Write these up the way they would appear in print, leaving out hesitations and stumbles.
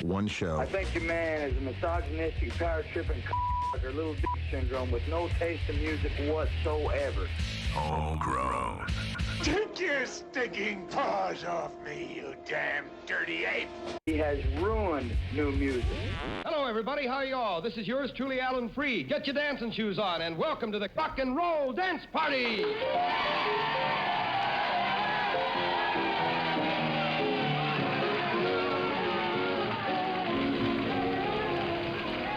one show. I think your man is a misogynistic, power-tripping or little dick syndrome with no taste in music whatsoever. HomeGroan. Take your stinking paws off me, you damn dirty ape! He has ruined new music. Hello, everybody. How are you all? This is yours truly, Alan Freed. Get your dancing shoes on and welcome to the Rock and Roll Dance Party.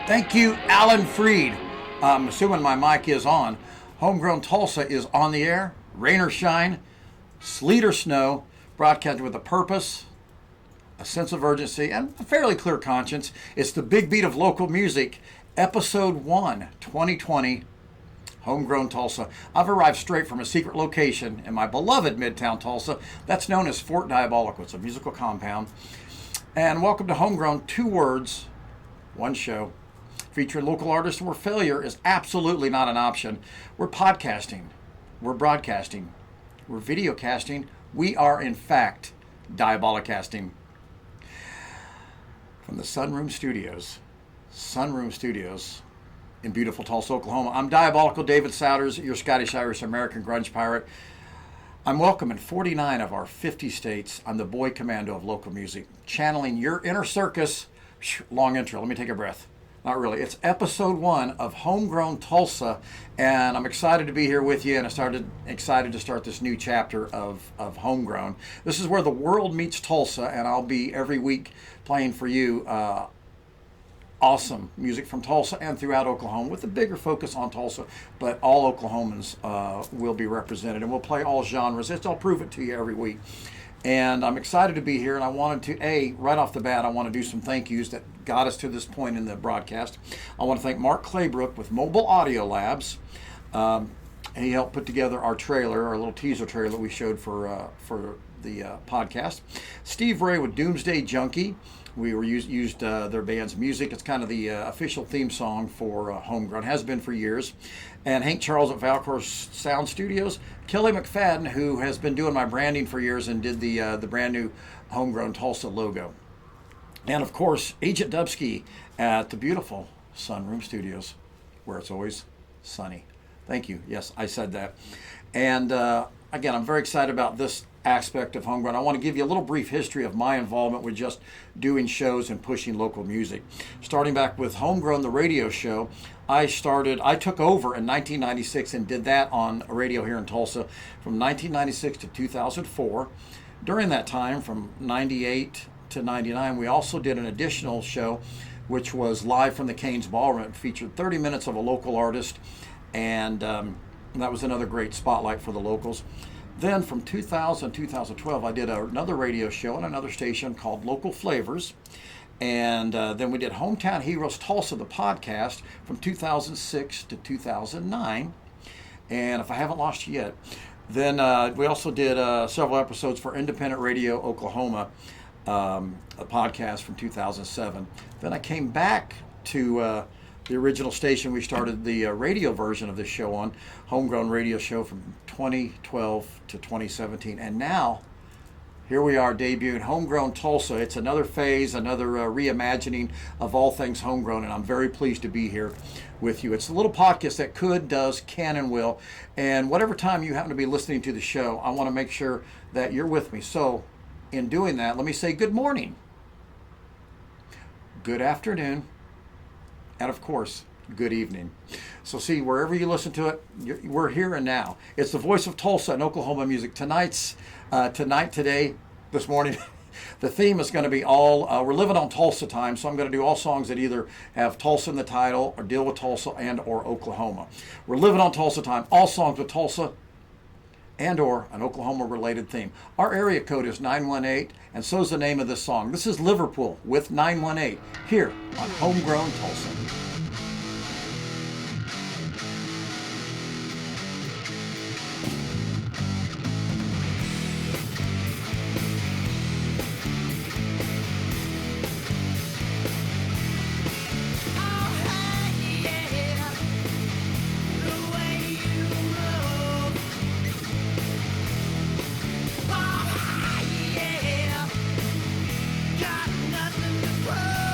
Thank you, Alan Freed. I'm assuming my mic is on. HomeGroan Tulsa is on the air, rain or shine, sleet or snow, broadcasting with a purpose, a sense of urgency, and a fairly clear conscience. It's the big beat of local music, Episode 1, 2020, HomeGroan Tulsa. I've arrived straight from a secret location in my beloved Midtown Tulsa that's known as Fort Diabolical. It's a musical compound. And welcome to HomeGroan, 2 words, 1 show, featuring local artists where failure is absolutely not an option. We're podcasting, we're broadcasting, we're videocasting. We are, in fact, diabolicasting. From the Sunroom Studios in beautiful Tulsa, Oklahoma. I'm Diabolical David Souders, your Scottish-Irish American grunge pirate. I'm welcome in 49 of our 50 states. I'm the boy commando of local music, channeling your inner circus. Long intro, let me take a breath. Not really. It's episode 1 of HomeGroan Tulsa, and I'm excited to be here with you, and excited to start this new chapter of HomeGroan. This is where the world meets Tulsa, and I'll be every week playing for you awesome music from Tulsa and throughout Oklahoma, with a bigger focus on Tulsa, but all Oklahomans will be represented, and we'll play all genres. I'll prove it to you every week. And I'm excited to be here, and I wanted to, right off the bat, I want to do some thank yous that got us to this point in the broadcast. I want to thank Mark Claybrook with Mobile Audio Labs. He helped put together our trailer, our little teaser trailer that we showed for the podcast. Steve Ray with Doomsday Junkie. We used their band's music. It's kind of the official theme song for HomeGroan. Has been for years. And Hank Charles at Valcor Sound Studios. Kelly McFadden, who has been doing my branding for years and did the brand new HomeGroan Tulsa logo. And of course, Agent Dubsky at the beautiful Sunroom Studios, where it's always sunny. Thank you. Yes, I said that. And again, I'm very excited about this aspect of HomeGroan. I want to give you a little brief history of my involvement with just doing shows and pushing local music. Starting back with HomeGroan, the radio show, I took over in 1996 and did that on a radio here in Tulsa from 1996 to 2004. During that time, from 98 to 99, we also did an additional show, which was live from the Cain's Ballroom. It featured 30 minutes of a local artist, and that was another great spotlight for the locals. Then from 2000 to 2012, I did another radio show on another station called Local Flavors. And then we did Hometown Heroes Tulsa, the podcast, from 2006 to 2009. And if I haven't lost you yet, then we also did several episodes for Independent Radio Oklahoma, a podcast from 2007. Then I came back to the original station we started the radio version of this show on, HomeGroan Radio Show, from 2012 to 2017. And now, here we are debuting HomeGroan Tulsa. It's another phase, another reimagining of all things HomeGroan, and I'm very pleased to be here with you. It's a little podcast that could, does, can, and will. And whatever time you happen to be listening to the show, I want to make sure that you're with me. So, in doing that, let me say good morning, good afternoon, and of course, good evening. So see, wherever you listen to it, we're here and now. It's the voice of Tulsa and Oklahoma music. Today, this morning, the theme is going to be we're living on Tulsa time, so I'm going to do all songs that either have Tulsa in the title or deal with Tulsa and or Oklahoma. We're living on Tulsa time, all songs with Tulsa and or an Oklahoma-related theme. Our area code is 918, and so is the name of this song. This is Liverpool with 918, here on HomeGroan Tulsa. Got nothing to prove.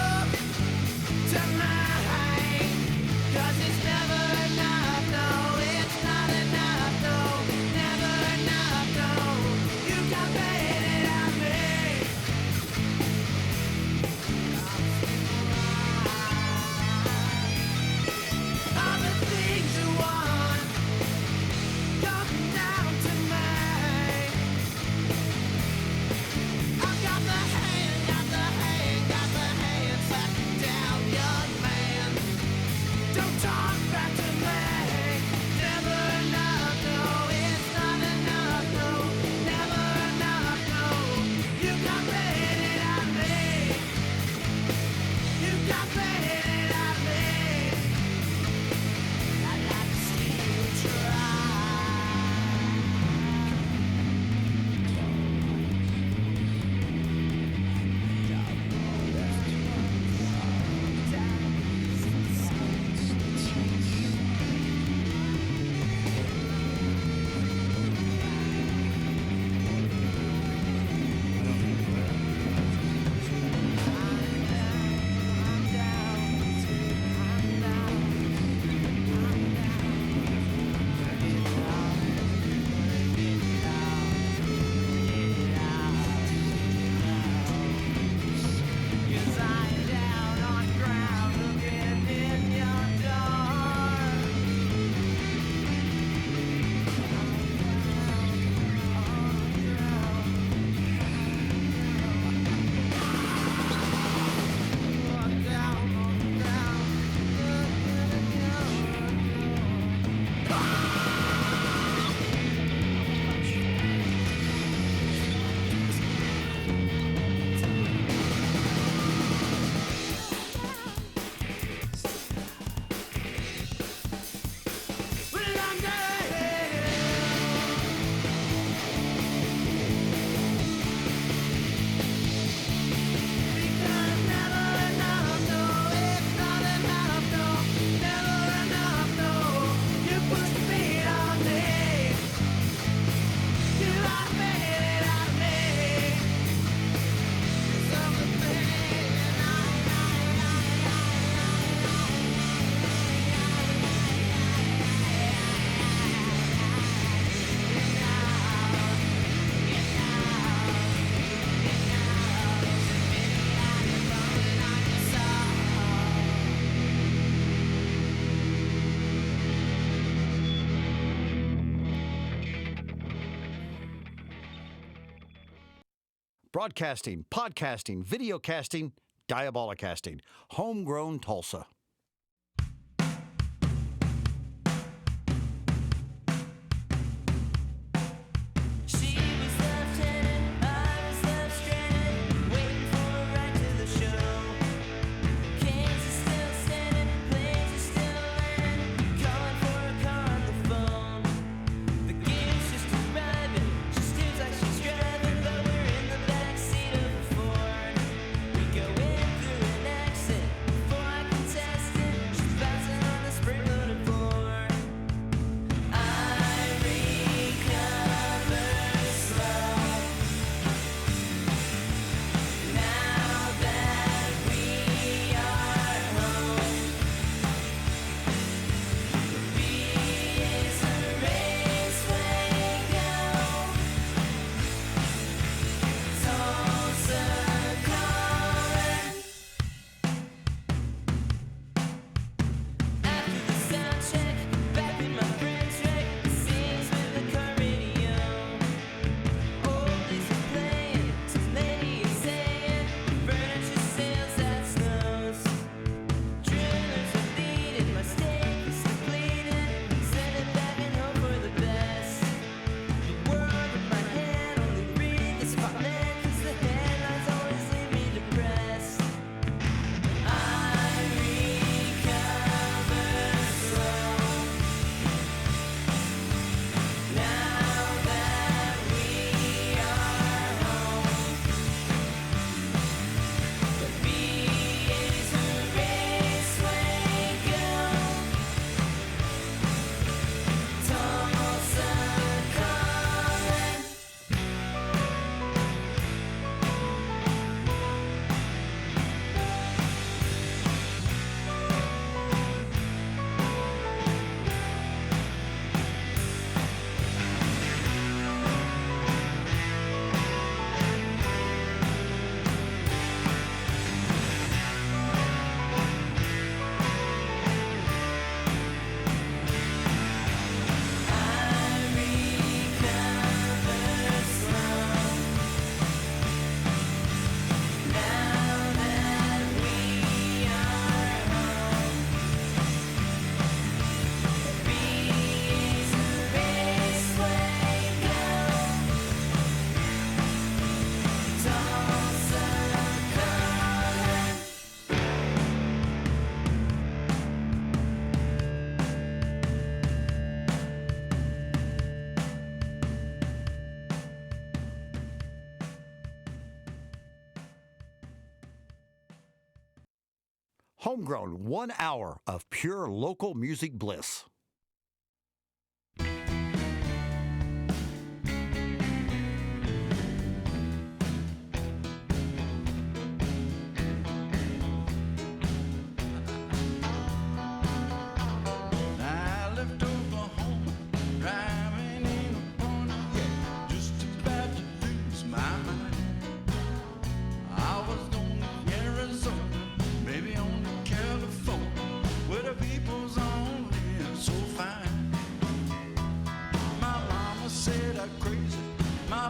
broadcasting, podcasting, videocasting, diabolicasting. Homegrown Tulsa. Homegrown, 1 hour of pure local music bliss.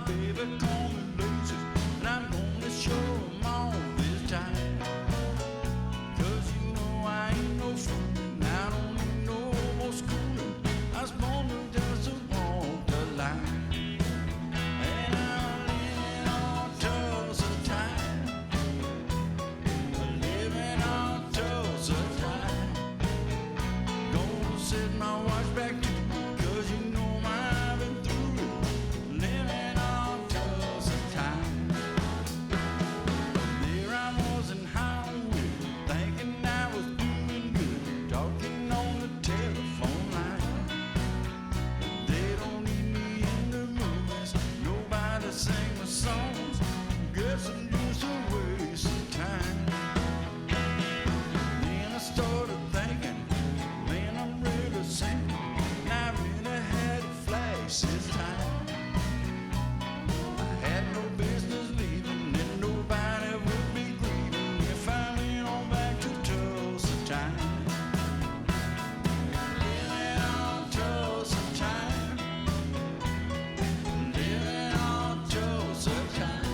Baby, call me lazy, and I'm gonna show 'em all this time. 'Cause you know I ain't no fool, and I don't need no more schooling. I was born to just walk the line. And I'm living on Tulsa time. Living on Tulsa time. Gonna set my watch back to you, 'cause you know I've been through it. Living on Tulsa time. There I was in Hollywood, thinking I was doing good, talking on the telephone line. They don't need me in the movies, nobody sing my songs. Guess I'm just a waste of time. Then I started thinking, man, I'm really singing, and I really had a flash this time. I had no business leaving, and nobody would be grieving if I went on back to Tulsa time. Living on Tulsa time. Living on Tulsa time.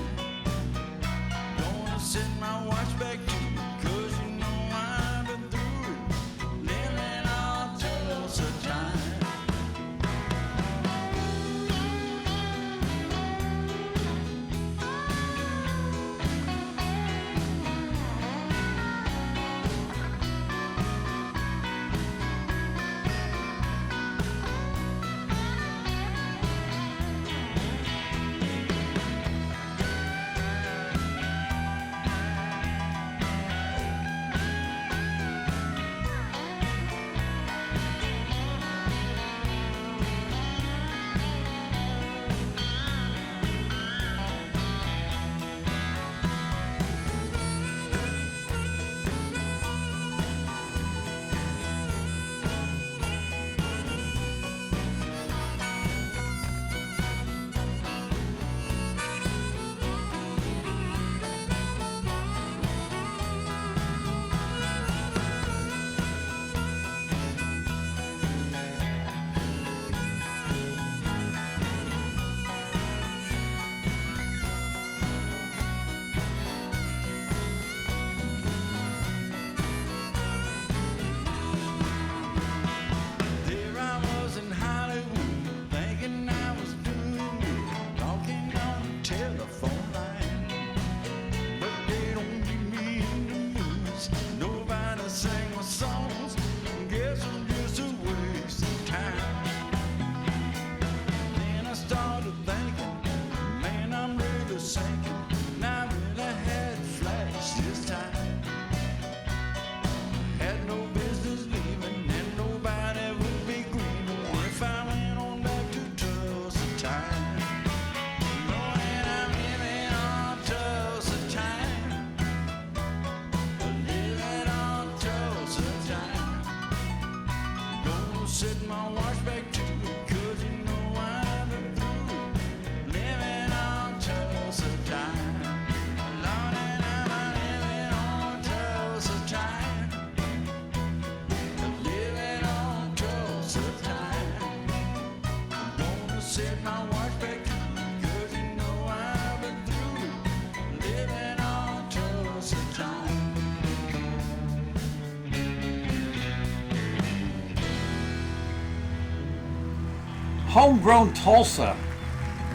Homegrown Tulsa,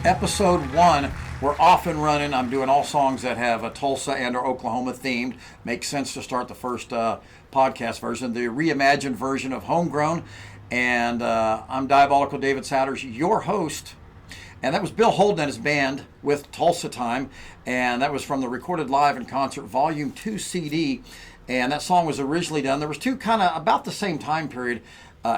episode 1. We're off and running. I'm doing all songs that have a Tulsa and or Oklahoma themed. Makes sense to start the first podcast version, the reimagined version of Homegrown. And I'm Diabolical David Souders, your host. And that was Bill Holden and his band with Tulsa Time. And that was from the Recorded Live in Concert Volume 2 CD. And that song was originally done. There was two kind of about the same time period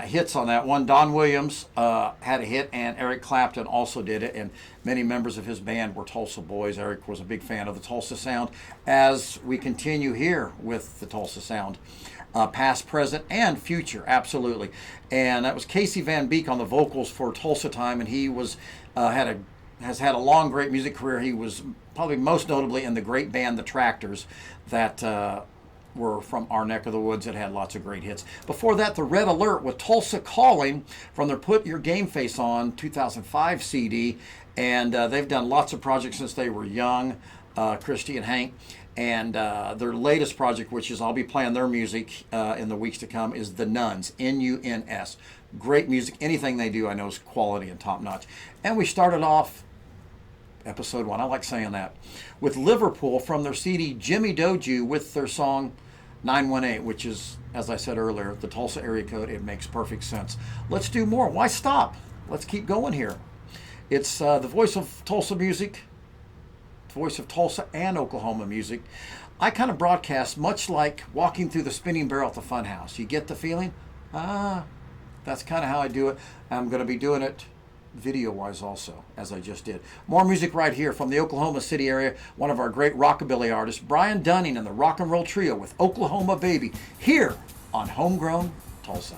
hits on that one. Don Williams had a hit, and Eric Clapton also did it. And many members of his band were Tulsa boys. Eric was a big fan of the Tulsa sound, as we continue here with the Tulsa sound. Past, present, and future, absolutely. And that was Casey Van Beek on the vocals for Tulsa Time, and he was has had a long, great music career. He was probably most notably in the great band The Tractors that were from our neck of the woods that had lots of great hits. Before that, The Red Alert with Tulsa Calling from their Put Your Game Face On 2005 CD, and they've done lots of projects since they were young, Christy and Hank. And their latest project, which is I'll be playing their music in the weeks to come, is The Nuns, N-U-N-S. Great music. Anything they do I know is quality and top notch. And we started off episode 1, I like saying that, with Liverpool from their CD Jimmy Doju with their song 918, which is, as I said earlier, the Tulsa area code. It makes perfect sense. Let's do more. Why stop? Let's keep going here. It's the voice of Tulsa music, voice of Tulsa and Oklahoma music. I kind of broadcast much like walking through the spinning barrel at the fun house. You get the feeling? That's kind of how I do it. I'm going to be doing it video-wise also, as I just did. More music right here from the Oklahoma City area. One of our great rockabilly artists, Brian Dunning and the Rock and Roll Trio with Oklahoma Baby, here on Homegrown Tulsa.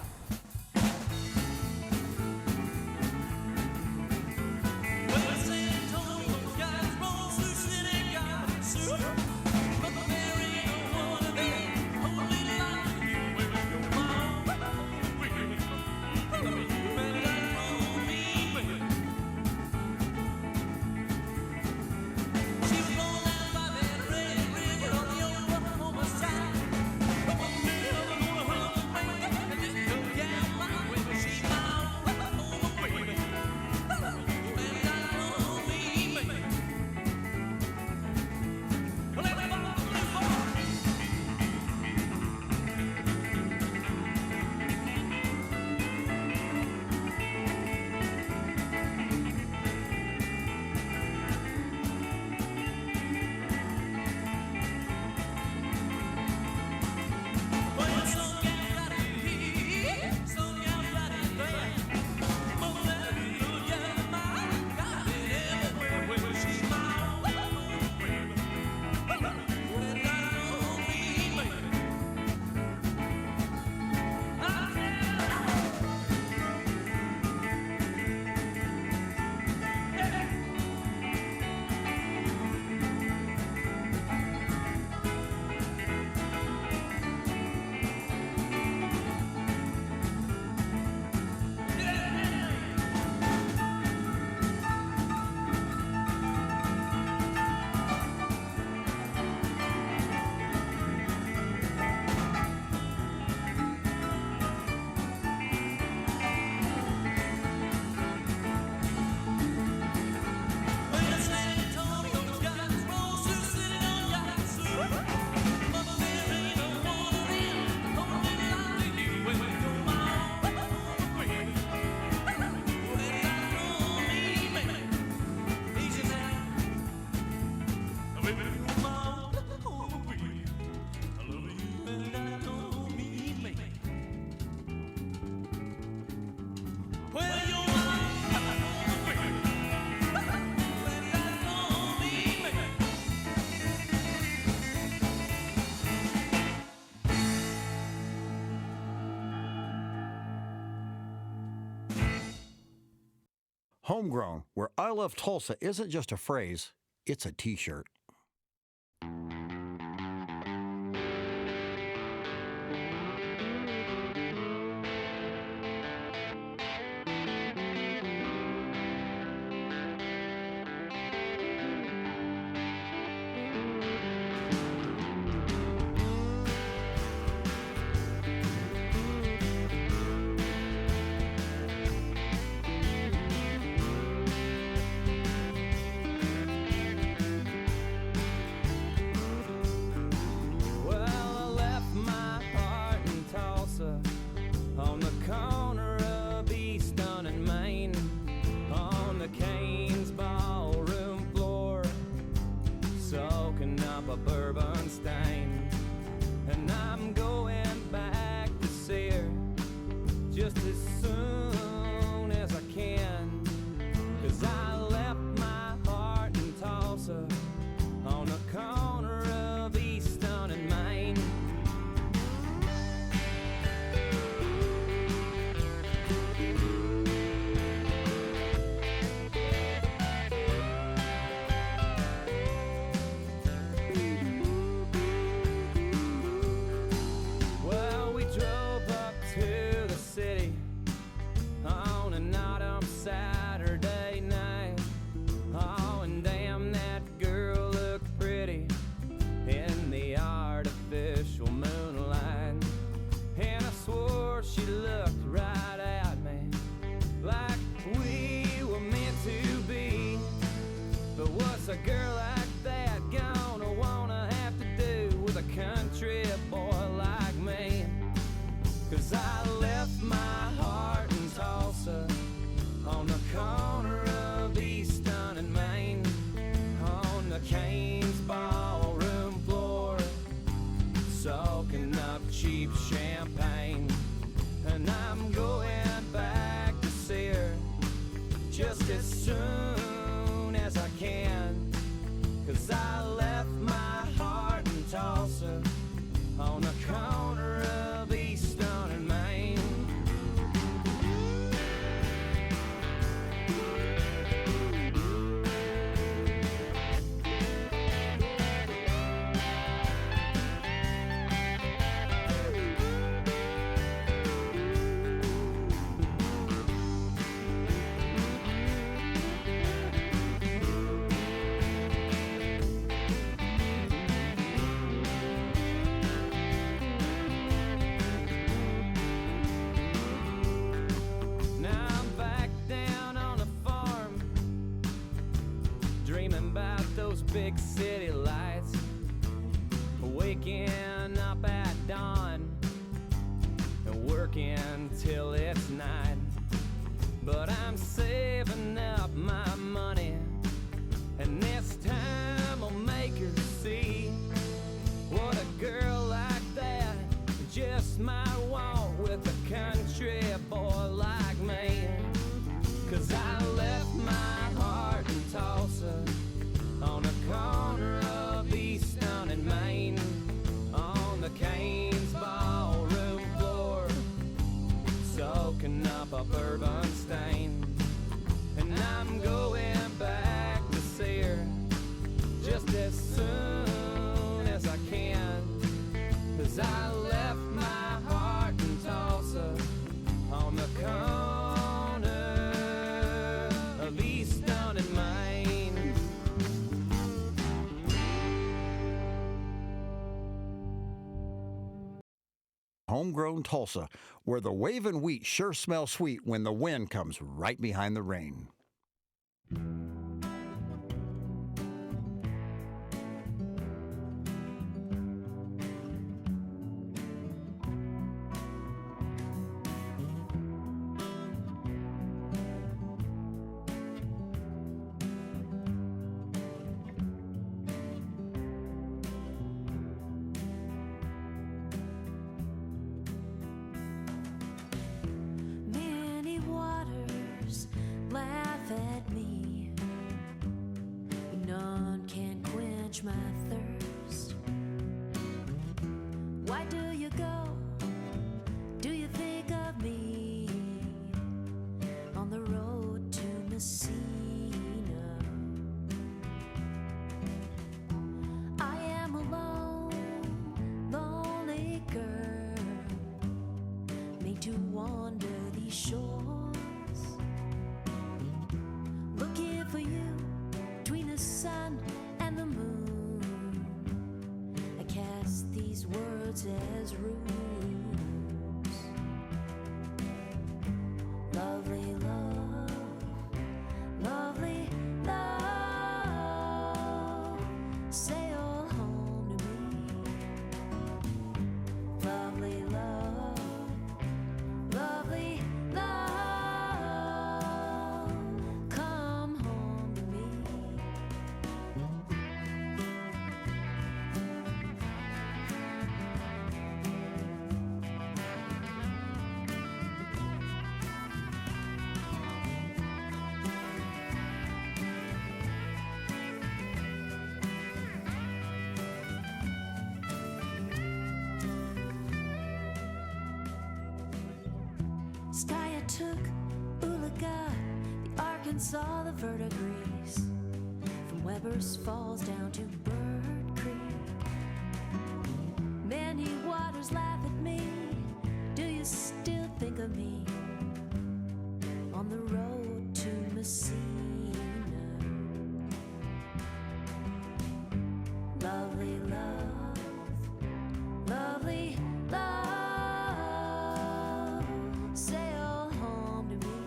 Homegrown, where I love Tulsa isn't just a phrase, it's a t-shirt. But what's a girl like that gonna wanna have to do with a country boy like me? 'Cause I left my heart in Tulsa on the corner of Easton and Main, on the Cain's ballroom floor, soaking up cheap champagne. And I'm going back to see her just as soon as I can. 'Cause I left my heart in Tulsa on the corner of Easton and Main. Now I'm back down on the farm, dreaming about those big city lights, waking up at dawn and working till it's night. But I'm saving up my money, and this time I'll make her see what a girl like that just might want with a country boy like me. 'Cause I left my heart in Tulsa on the corner of Easton and Main, on the Cain's ballroom floor, soaking up a bourbon stain. And I'm going back to see her just as soon as I can. 'Cause I left my heart in Tulsa on the corner of Easton and Main. Homegrown Tulsa, where the waving wheat sure smells sweet when the wind comes right behind the rain. Many waters laugh at me, none can quench my thirst. Why do you go? Do you think of me on the road to Messina? I am a lone, lonely girl, made to wander these shores, looking for you between the sun and the moon. I cast these words as runes. Lovely love, lovely love, sail home to me. Lovely love, lovely love, come home to me. Skiatook, Oolaga, the Arkansas, the verdigris, from Weber's Falls down to Bird Creek. Many waters laugh at me. Do you still think of me on the road to Messina? Lovely love, lovely love, sail home to me.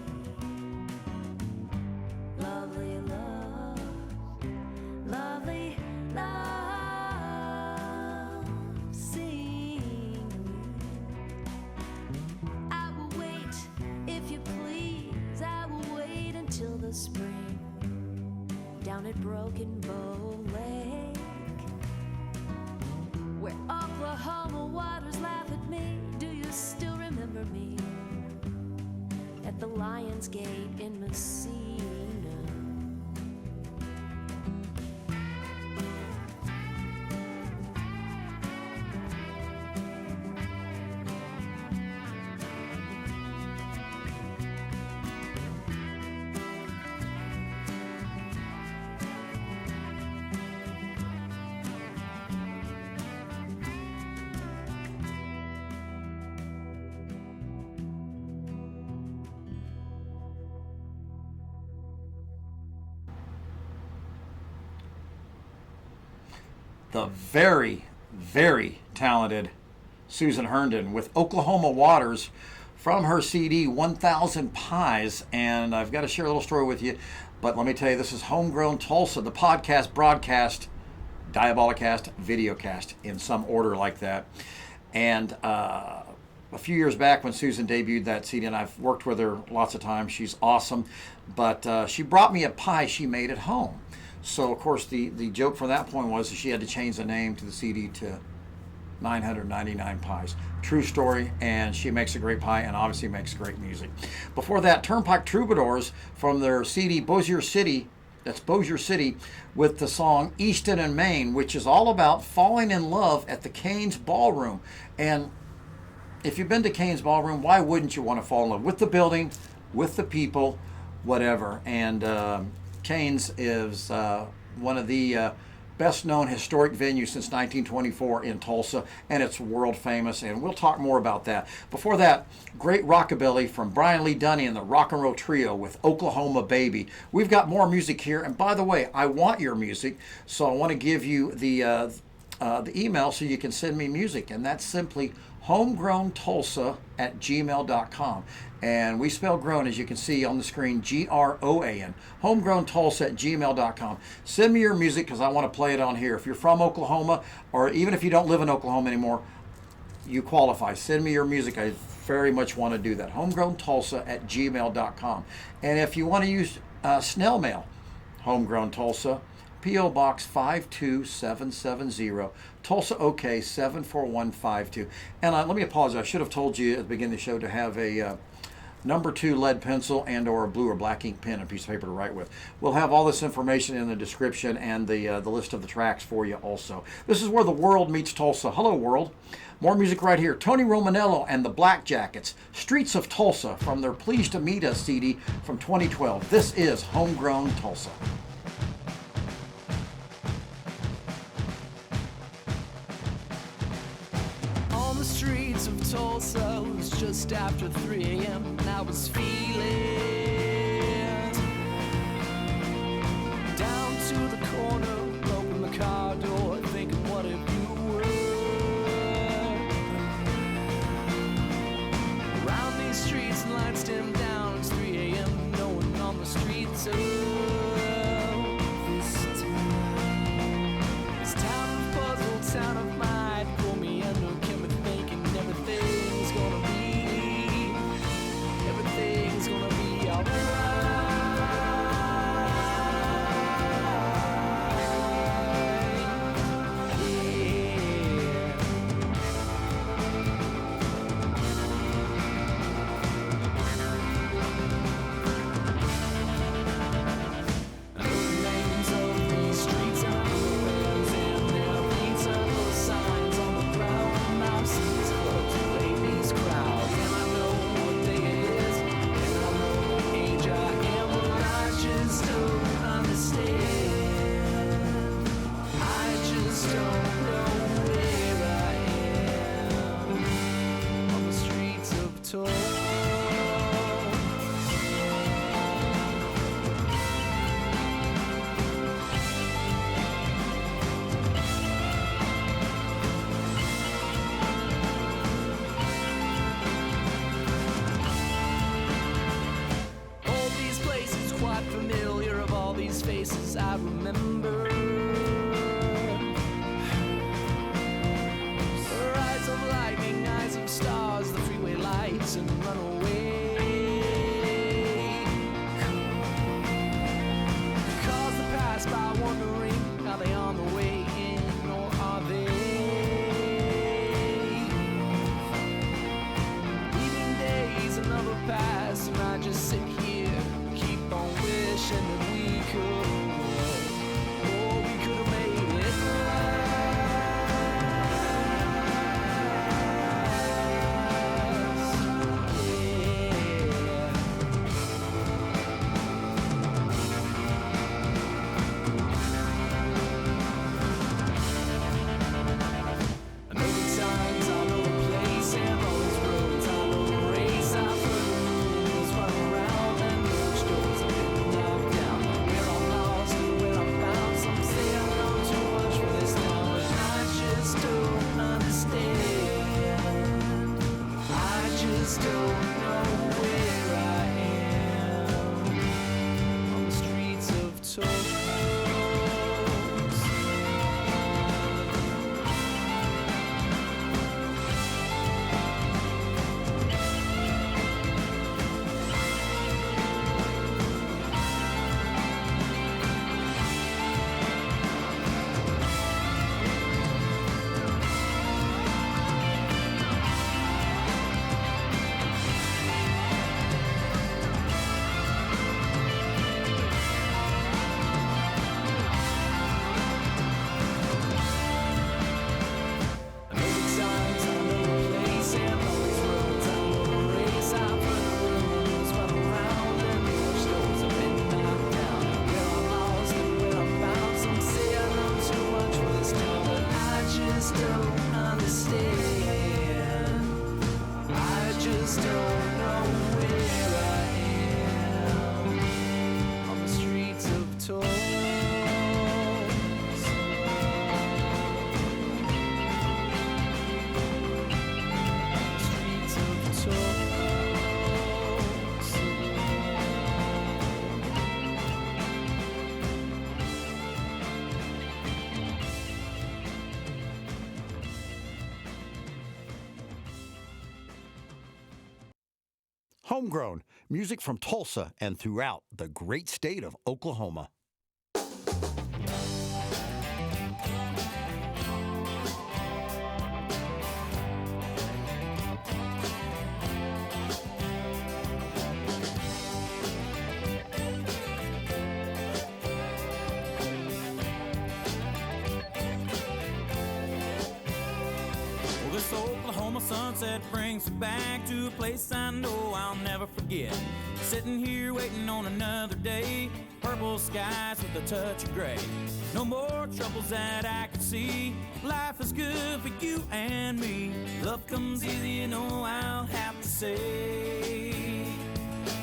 Lovely love, at Broken Bow Lake, where Oklahoma waters laugh at me. Do you still remember me at the Lion's Gate in Messina? The very, very talented Susan Herndon with Oklahoma Waters from her CD 1000 Pies. And I've got to share a little story with you, but let me tell you, this is Homegrown Tulsa, the podcast, broadcast, Diabolicast, videocast, in some order like that. And a few years back when Susan debuted that CD, and I've worked with her lots of times, she's awesome, but she brought me a pie she made at home. So, of course, the joke from that point was that she had to change the name to the CD to 999 Pies. True story, and she makes a great pie and obviously makes great music. Before that, Turnpike Troubadours from their CD Bossier City, that's Bossier City, with the song Easton and Maine, which is all about falling in love at the Cain's Ballroom. And if you've been to Cain's Ballroom, why wouldn't you want to fall in love with the building, with the people, whatever? And Cain's is one of the best known historic venues since 1924 in Tulsa, and it's world famous, and we'll talk more about that. Before that, great rockabilly from Brian Lee Dunny and the Rock and Roll Trio with Oklahoma Baby. We've got more music here, and by the way, I want your music, so I want to give you the email so you can send me music, and that's simply homegrowntulsa@gmail.com. And we spell groan, as you can see on the screen, Groan. homegrowntulsa@gmail.com. Send me your music because I want to play it on here. If you're from Oklahoma, or even if you don't live in Oklahoma anymore, you qualify. Send me your music. I very much want to do that. homegrowntulsa@gmail.com. And if you want to use snail mail, Homegrown Tulsa, P.O. Box 52770, Tulsa, OK 74152. And let me apologize. I should have told you at the beginning of the show to have a number 2 lead pencil and or a blue or black ink pen and piece of paper to write with. We'll have all this information in the description and the list of the tracks for you also. This is where the world meets Tulsa. Hello, world. More music right here. Tony Romanello and the Black Jackets, Streets of Tulsa, from their Pleased to Meet Us CD from 2012. This is Homegrown Tulsa. On the streets of Tulsa, it was just after 3 a.m. and I was feeling down to the corner, open the car door, thinking what if you were around these streets and lights dimmed down. It's 3 a.m. no one on the streets of this town of puzzle, town of mind. Pull me under, can we thinking everything's gonna be alright. Familiar of all these faces I remember. Rise of lightning, eyes of stars, the freeway lights and runaway cars that pass by Homegrown, music from Tulsa and throughout the great state of Oklahoma. This Oklahoma sunset brings me back to a place I know I'll never forget. Sitting here waiting on another day, purple skies with a touch of gray. No more troubles that I can see. Life is good for you and me. Love comes easy, you know I'll have to say.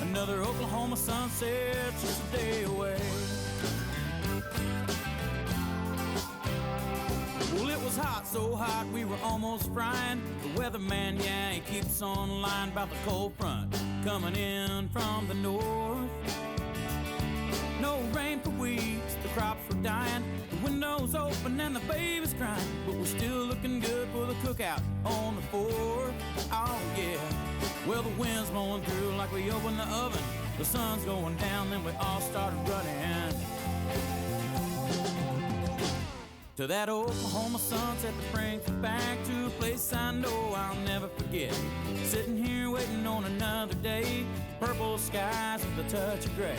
Another Oklahoma sunset just a day away. Well, it was hot, so hot we were almost frying. The weatherman, yeah, he keeps on lying about the cold front coming in from the north. No rain for weeks, the crops were dying. The windows open and the baby's crying. But we're still looking good for the cookout on the 4th. Oh, yeah. Well, the wind's blowing through like we opened the oven. The sun's going down, then we all started running. To that Oklahoma sunset that brings me back to a place I know I'll never forget. Sitting here waiting on another day, purple skies with a touch of gray.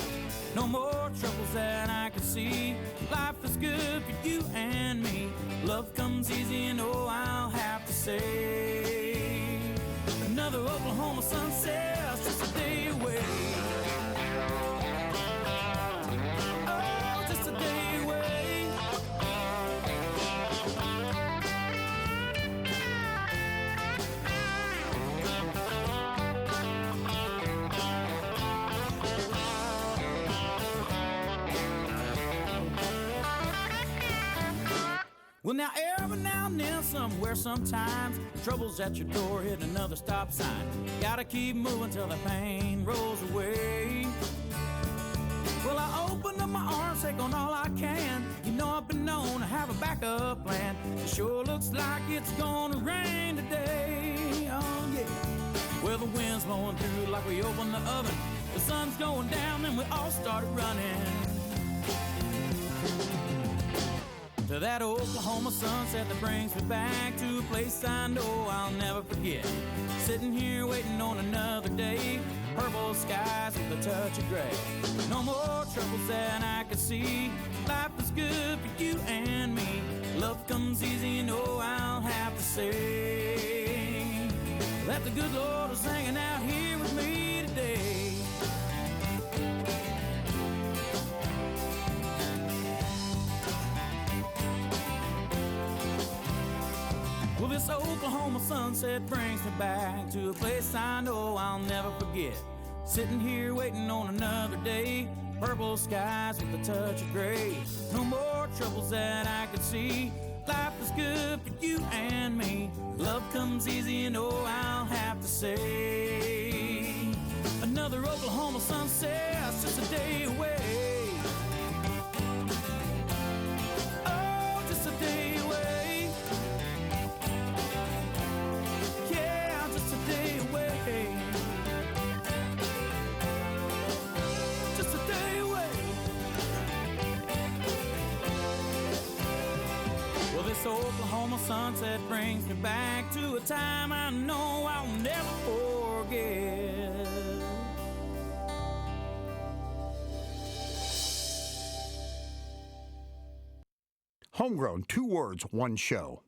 No more troubles that I can see. Life is good for you and me. Love comes easy, you know I'll have to say. Another Oklahoma sunset's just a day away. Oh, just a day away. Well, now every now and then, somewhere, sometimes, trouble's at your door, hit another stop sign. Gotta keep moving till the pain rolls away. Well, I opened up my arms, take on all I can. You know I've been known to have a backup plan. It sure looks like it's gonna rain today. Oh, yeah. Well, the wind's blowing through like we opened the oven. The sun's going down and we all started running. To that Oklahoma sunset that brings me back to a place I know I'll never forget. Sitting here waiting on another day, purple skies with a touch of gray. No more troubles that I can see. Life is good for you and me. Love comes easy, you know I'll have to say that the good Lord is hanging out here with me today. Well, this Oklahoma sunset brings me back to a place I know I'll never forget. Sitting here waiting on another day, purple skies with a touch of gray. No more troubles that I can see. Life is good for you and me. Love comes easy, you know I'll have to say. Another Oklahoma sunset's just a day away. Oh, just a day away. This Oklahoma sunset brings me back to a time I know I'll never forget. Homegrown, 2 words, 1 show.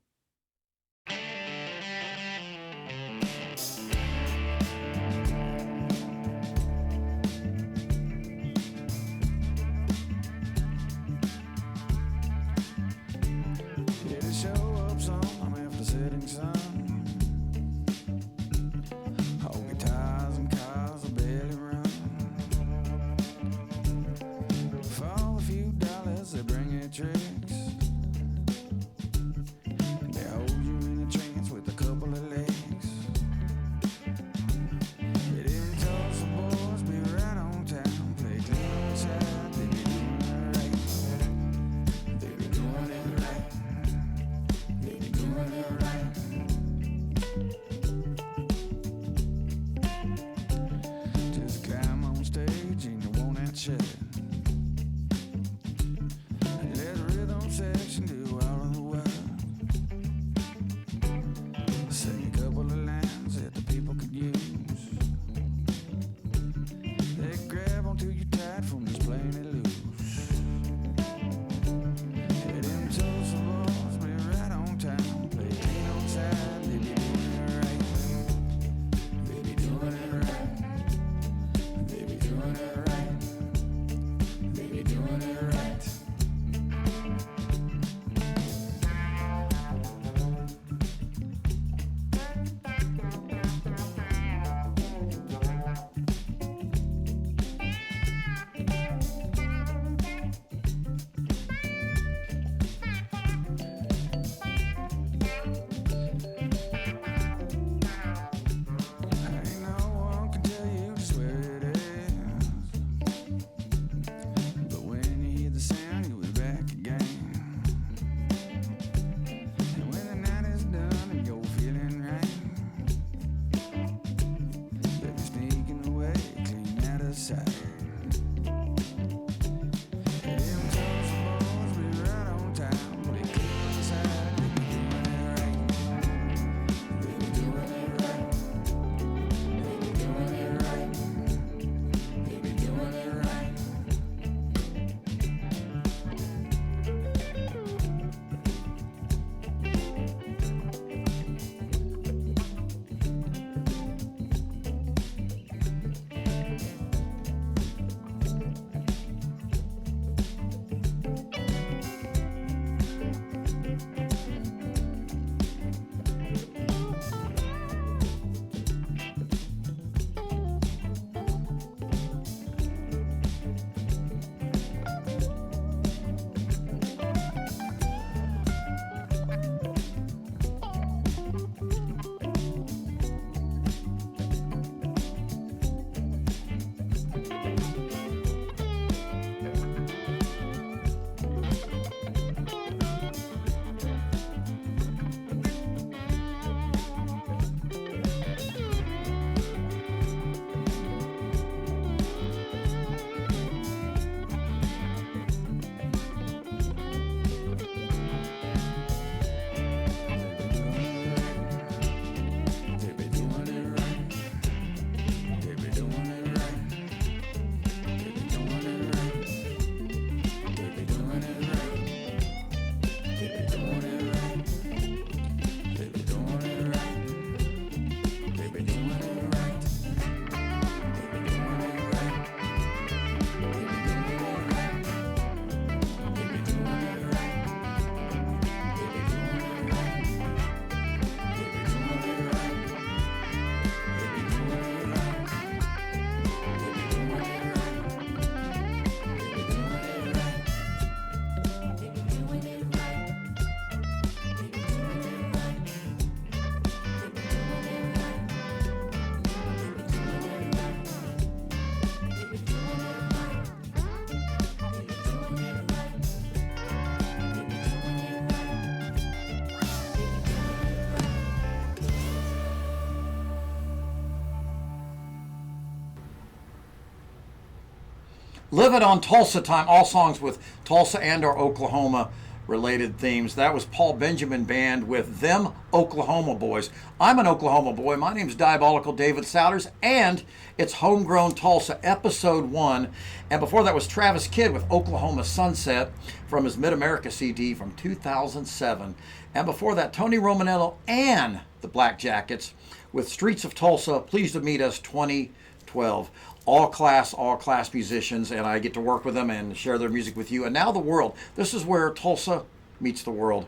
Live It on Tulsa Time, all songs with Tulsa and or Oklahoma related themes. That was Paul Benjamin Band with Them Oklahoma Boys. I'm an Oklahoma boy. My name's Diabolical David Souders, and it's Homegrown Tulsa, Episode 1. And before that was Travis Kidd with Oklahoma Sunset from his Mid-America CD from 2007. And before that, Tony Romanello and the Black Jackets with Streets of Tulsa, Pleased to Meet Us 2012. All class musicians, and I get to work with them and share their music with you. And now the world. This is where Tulsa meets the world.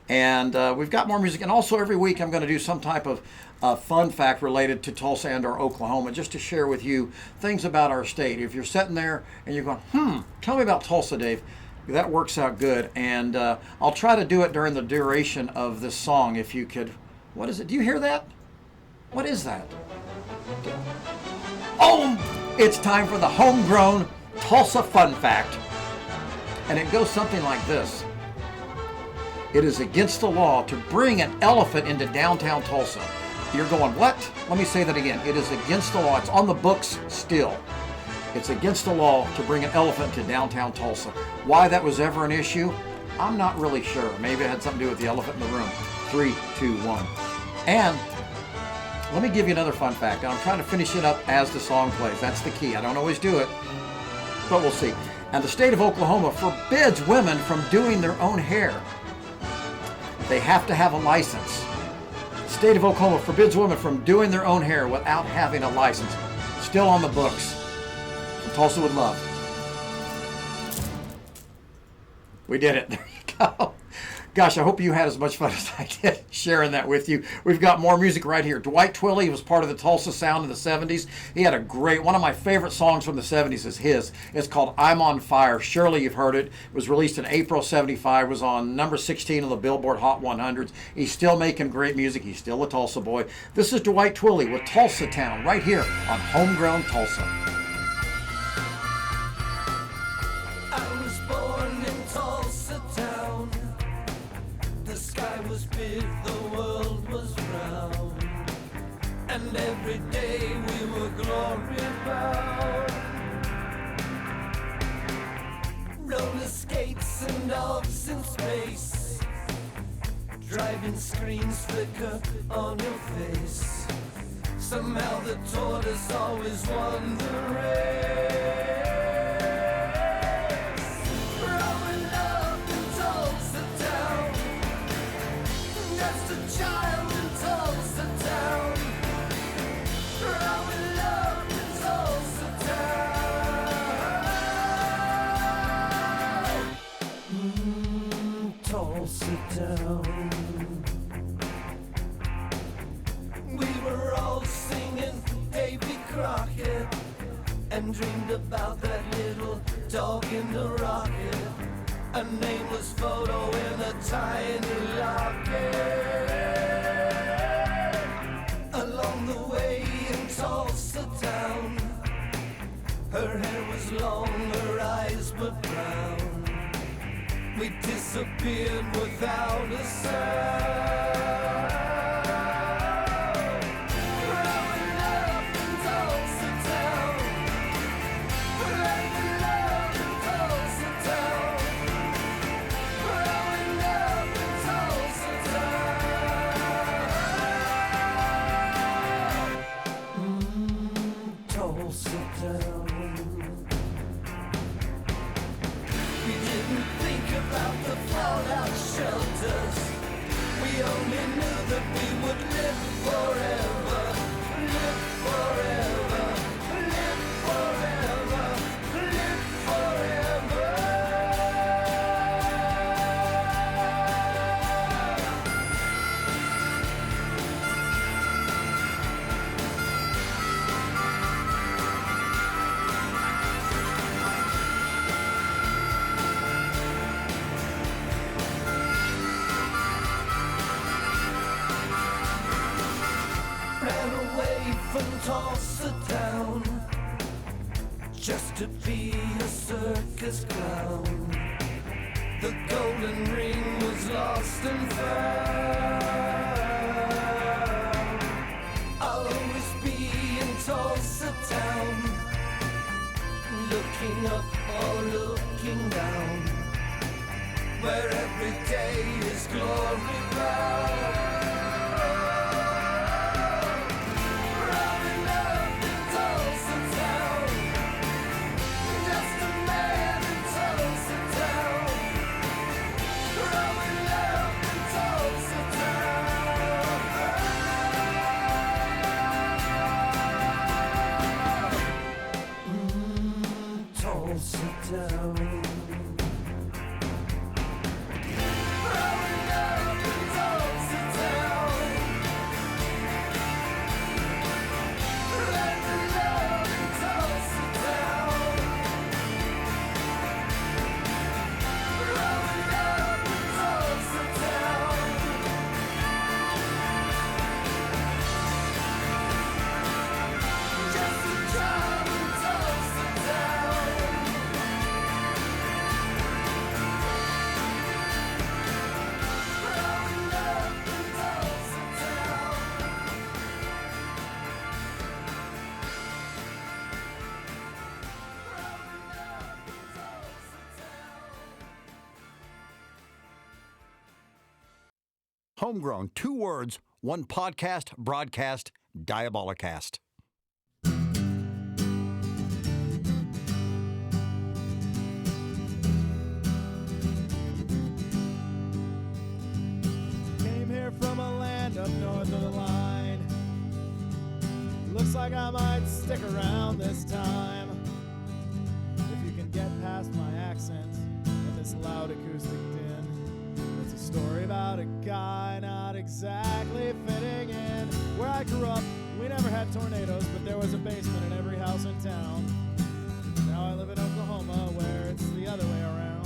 And we've got more music. And also every week I'm going to do some type of fun fact related to Tulsa and or Oklahoma, just to share with you things about our state. If you're sitting there and you're going, tell me about Tulsa, Dave, that works out good. And I'll try to do it during the duration of this song. If you could, what is it? Do you hear that? What is that? Oh, it's time for the Homegrown Tulsa Fun Fact. And it goes something like this. It is against the law to bring an elephant into downtown Tulsa. You're going, what? Let me say that again. It is against the law. It's on the books still. It's against the law to bring an elephant to downtown Tulsa. Why that was ever an issue, I'm not really sure. Maybe it had something to do with the elephant in the room. 3, 2, 1. And let me give you another fun fact. And I'm trying to finish it up as the song plays. That's the key. I don't always do it, but we'll see. And the state of Oklahoma forbids women from doing their own hair. They have to have a license. The state of Oklahoma forbids women from doing their own hair without having a license. Still on the books. Tulsa would love. We did it. There you go. Gosh, I hope you had as much fun as I did sharing that with you. We've got more music right here. Dwight Twilley was part of the Tulsa sound in the 70s. He had a great, one of my favorite songs from the 70s is his. It's called I'm on Fire. Surely you've heard it. It was released in April 75, was on number 16 of the Billboard Hot 100s. He's still making great music. He's still a Tulsa boy. This is Dwight Twilley with Tulsa Town right here on Homegrown Tulsa. I was born in Tulsa town. The sky was big, the world was round, and every day we were glory bound. Roller skates and dogs in space, driving screens flicker on your face. Somehow the tortoise always won the race. Growing up in Tulsa town, just a child in Tulsa town. Growing up in Tulsa town. Tulsa town. We were all singing Davy Crockett and dreamed about that little dog in the rocket, a nameless photo in a tiny locket. Along the way in Tulsa town, her hair was long, her eyes were brown. We disappeared without a sound. Growing up in Tulsa town, making love in Tulsa town. Growing up in Tulsa town. Tulsa town. We didn't think about the fallout shelters. We only knew that we would live forever, live forever, live forever, live forever. Ran away from Tulsa town just to be a circus clown. The golden ring was lost and found. I'll always be in Tulsa town, looking up Homegrown, 2 words, 1 podcast, broadcast, Diabolicast. Came here from a land up north of the line. Looks like I might stick around this time. If you can get past my accent and this loud acoustic din. It's a story about a guy not exactly fitting in. Where I grew up, we never had tornadoes, but there was a basement in every house in town. Now I live in Oklahoma, where it's the other way around.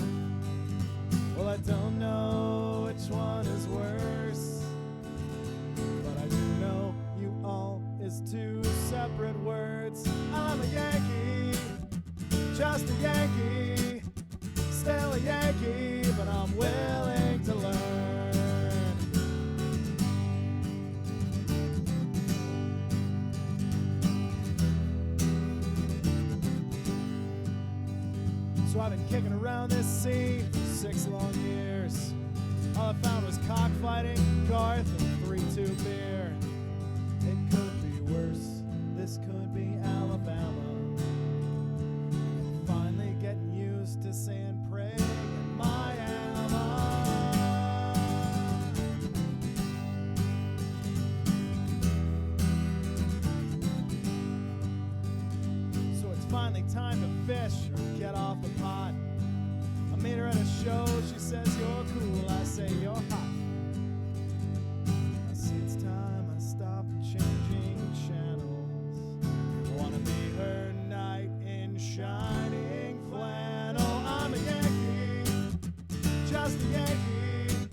Well, I don't know which one is worse, but I do know you all is 2 separate words. I'm a Yankee, just a Yankee, still a Yankee, but I'm willing to learn. So I've been kicking around this scene for 6 long years. All I found was cockfighting, Garth, and 3-2 beer. It could be worse, this could be Alabama. Finally getting used to saying pray in Miami. So it's finally time to fish or get off the pot. I meet her at a show, she says you're cool, I say you're hot. I see it's time I stop changing channels. I wanna be her knight in shining flannel. I'm a Yankee, just a Yankee,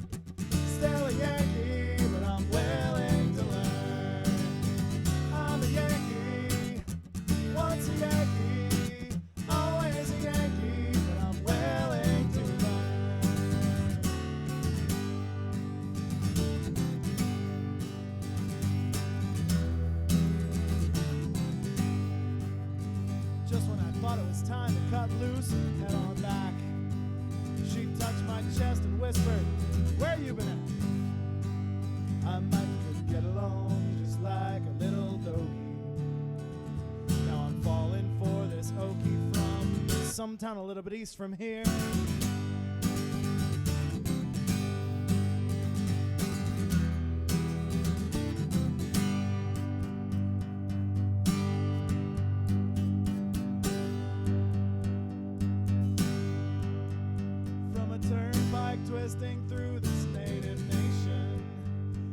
still a Yankee, but I'm willing to learn. I'm a Yankee, once a Yankee, always a Yankee, but I'm willing to learn. Just when I thought it was time to cut loose and head on back, she touched my chest and whispered, where you been at? I might could get along just like a little doggy. Now I'm falling for this Okie from some town a little bit east from here. From a turnpike twisting through this native nation,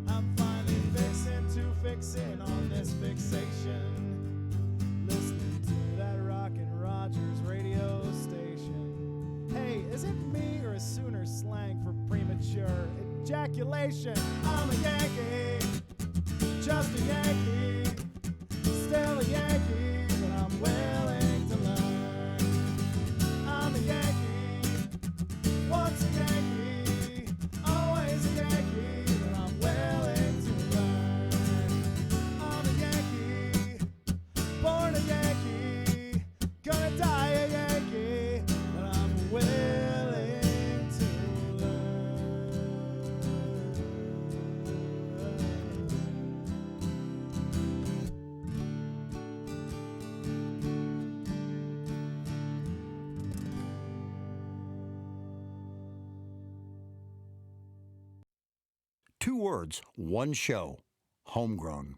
I'm finally fixing to fix in on this fixation. Listening to that Rockin' Rogers radio station. Hey, is it me or is Sooner slang for premature ejaculation? I'm a Yankee, just a Yankee, still a Yankee, but I'm willing to learn. I'm a Yankee, once a Yankee, always a Yankee, but I'm willing to learn. I'm a Yankee, born a Yankee, gonna die a Yankee, but I'm willing to learn. 2 words, 1 show, Homegrown.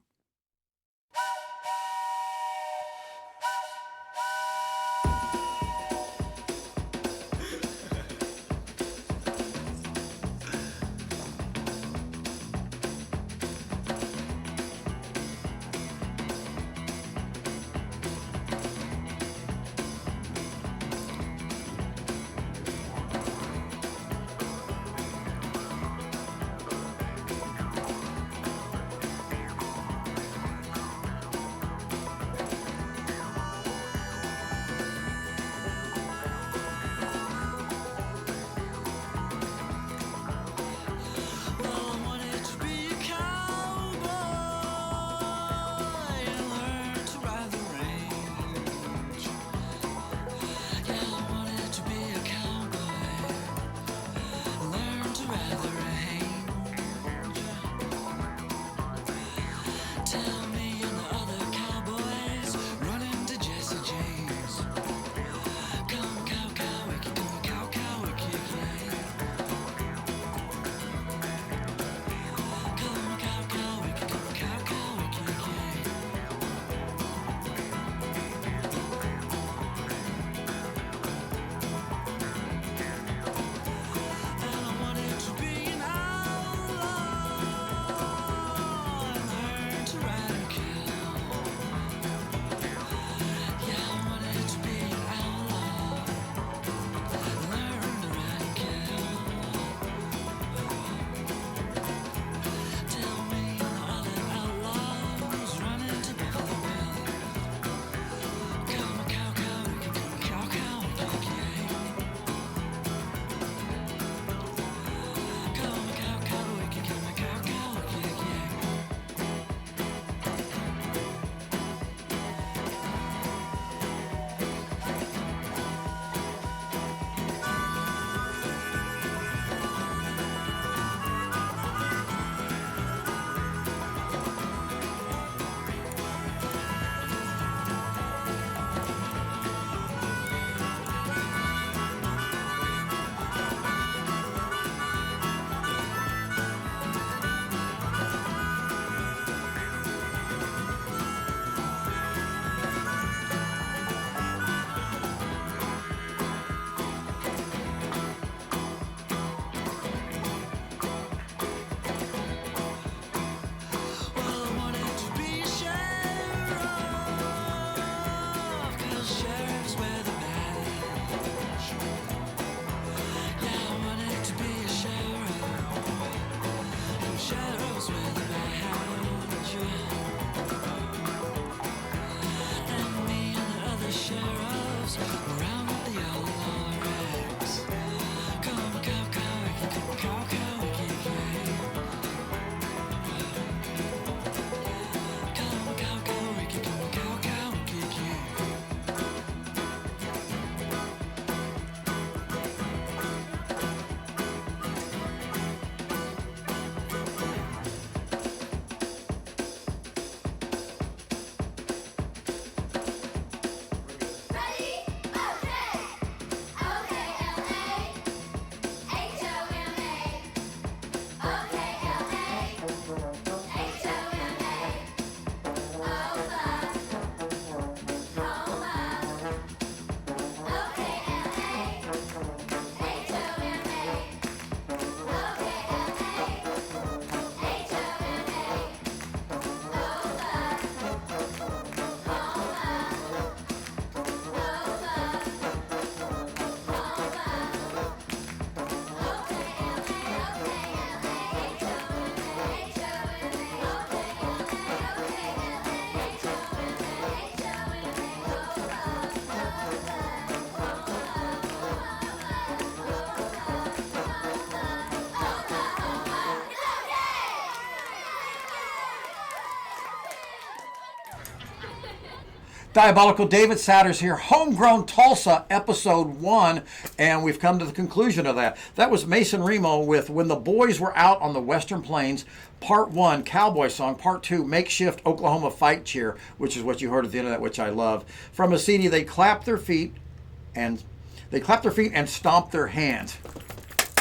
Diabolical David Satters here, Homegrown Tulsa, episode 1, and we've come to the conclusion of that. That was Mason Remo with When the Boys Were Out on the Western Plains, part 1, Cowboy Song, part 2, Makeshift Oklahoma Fight Cheer, which is what you heard at the end of that, which I love. From a CD, They Clap Their Feet and Stomp Their Hands.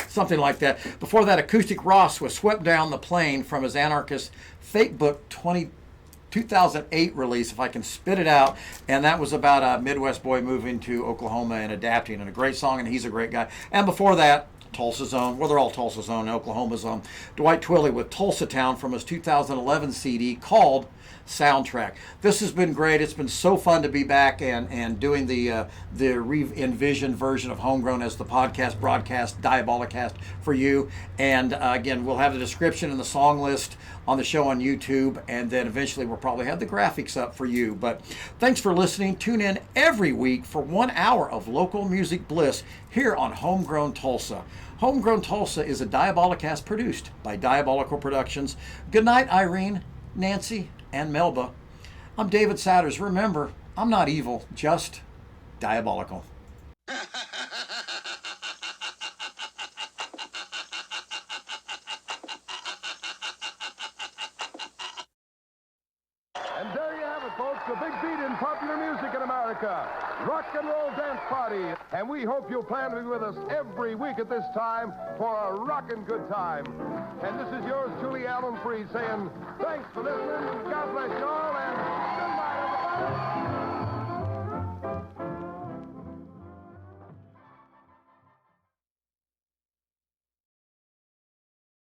Something like that. Before that, Acoustic Ross was Swept Down the Plain from his Anarchist Fate Book 2008 release, if I can spit it out, and that was about a Midwest boy moving to Oklahoma and adapting, and a great song, and he's a great guy. And before that, Tulsa's own, well, they're all Tulsa's own, Oklahoma's own, Dwight Twilley with Tulsa Town from his 2011 CD called Soundtrack. This has been great. It's been so fun to be back and doing the re-envisioned version of Homegrown as the podcast broadcast, Diabolicast for you. And again, we'll have the description and the song list on the show on YouTube, and then eventually we'll probably have the graphics up for you. But thanks for listening. Tune in every week for 1 hour of local music bliss here on Homegrown Tulsa. Homegrown Tulsa is a Diabolicast produced by Diabolical Productions. Good night, Irene, Nancy, and Melba. I'm David Satters. Remember, I'm not evil, just diabolical. And there you have it, folks, the big beat in popular music in America, Rock and Roll Dance Party. And we hope you'll plan to be with us every week at this time for a rockin' good time. And this is yours truly, Alan Freed, saying thanks for listening, God bless you all, and good night, everybody.